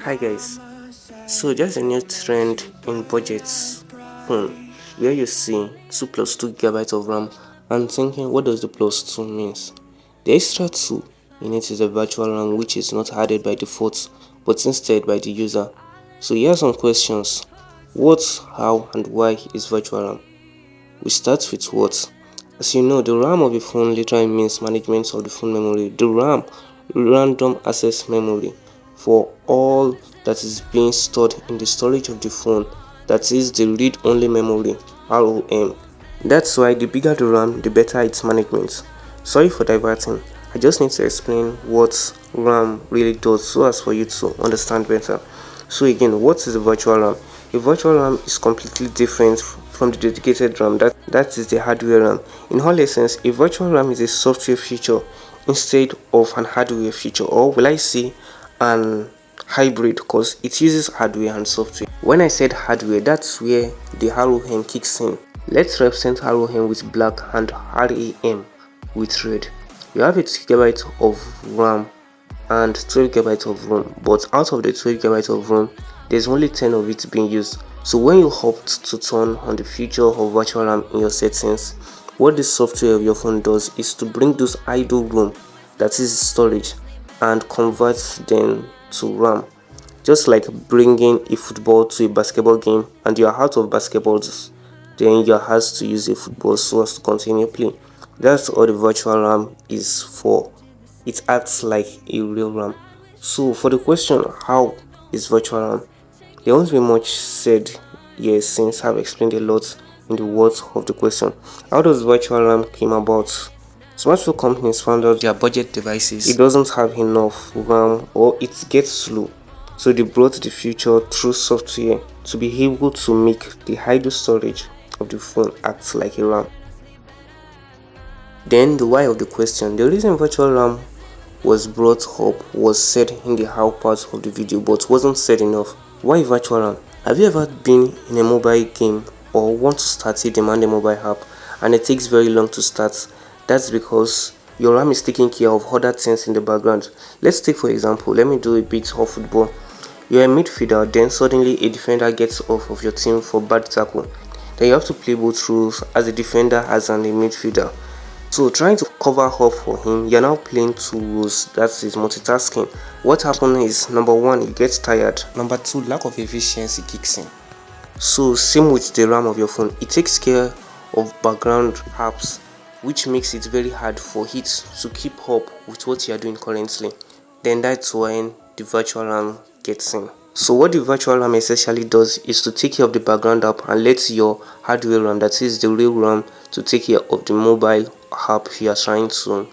Hi guys, so there's a new trend in budgets phone where you see 2 plus 2 gigabytes of RAM and thinking what does the plus 2 means? The extra 2 in it is a virtual RAM which is not added by default but instead by the user. So here are some questions. What, how and why is virtual RAM? We start with what? As you know, the RAM of a phone literally means management of the phone memory. The RAM, random access memory, for all that is being stored in the storage of the phone, that is the read-only memory, ROM. That's why the bigger the RAM, the better its management. Sorry for diverting. I just need to explain what RAM really does so as for you to understand better. So again, what is a virtual RAM? A virtual RAM is completely different from the dedicated RAM, that is the hardware RAM. In all essence, a virtual RAM is a software feature instead of an hardware feature, or will I say an hybrid, because it uses hardware and software. When I said hardware, that's where the ROM kicks in. Let's represent ROM with black and RAM with red. You have 8 GB of RAM and 12 GB of RAM, but out of the 12 GB of RAM, there's only 10 of it being used. So when you opt to turn on the feature of virtual RAM in your settings, what the software of your phone does is to bring those idle RAM, that is storage, and convert them to RAM. Just like bringing a football to a basketball game and you are out of basketballs, then you are asked to use a football so as to continue playing. That's all the virtual RAM is for. It acts like a real RAM. So for the question, how is virtual RAM? There won't be much said here since I've explained a lot in the words of the question. How does virtual RAM came about? Smartphone companies found out their budget devices, it doesn't have enough RAM or it gets slow. So they brought the future through software to be able to make the idle storage of the phone act like a RAM. Then the why of the question. The reason virtual RAM was brought up was said in the how part of the video but wasn't said enough. Why virtual RAM? Have you ever been in a mobile game or want to start a demanding mobile app and it takes very long to start? That's because your RAM is taking care of other things in the background. Let's take for example, let me do a bit of football. You're a midfielder, then suddenly a defender gets off of your team for bad tackle. Then you have to play both roles as a defender as and a midfielder. So trying to cover up for him, you're now playing two roles, that is multitasking. What happens is, number one, you get tired. Number two, lack of efficiency kicks in. So same with the RAM of your phone, it takes care of background apps, which makes it very hard for it to keep up with what you are doing currently. Then that's when the virtual RAM gets in. So what the virtual RAM essentially does is to take care of the background app and let your hardware RAM, that is the real RAM, to take care of the mobile app you are trying to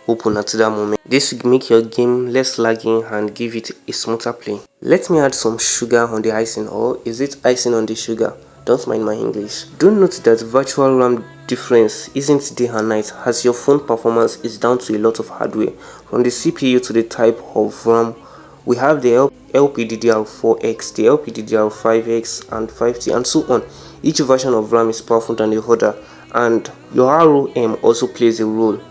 open at that moment. This will make your game less lagging and give it a smoother play. Let me add some sugar on the icing, or is it icing on the sugar? Don't mind my English. Do note that virtual RAM difference isn't day and night, as your phone performance is down to a lot of hardware, from the CPU to the type of RAM. We have the LPDDR4X, the LPDDR5X and 5T and so on. Each version of RAM is powerful than the other, and your ROM also plays a role,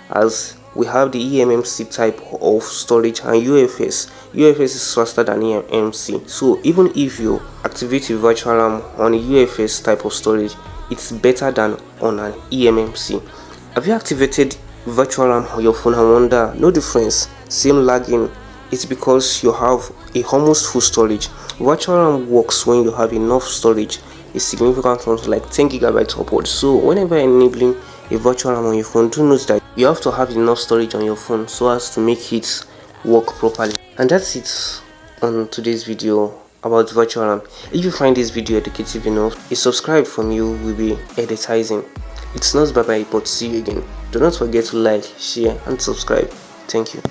as we have the eMMC type of storage and UFS. UFS is faster than eMMC, so even if you activate a virtual RAM on a UFS type of storage, it's better than on an eMMC. Have you activated virtual RAM on your phone and wonder, no difference, same lagging? It's because you have a almost full storage. Virtual RAM works when you have enough storage, a significant amount like 10 GB upwards. So whenever enabling a virtual RAM on your phone, do note that you have to have enough storage on your phone so as to make it work properly. And that's it on today's video about virtual RAM. If you find this video educative enough, a subscribe from you will be editizing. It's not bye bye, but see you again. Do not forget to like, share and subscribe. Thank you.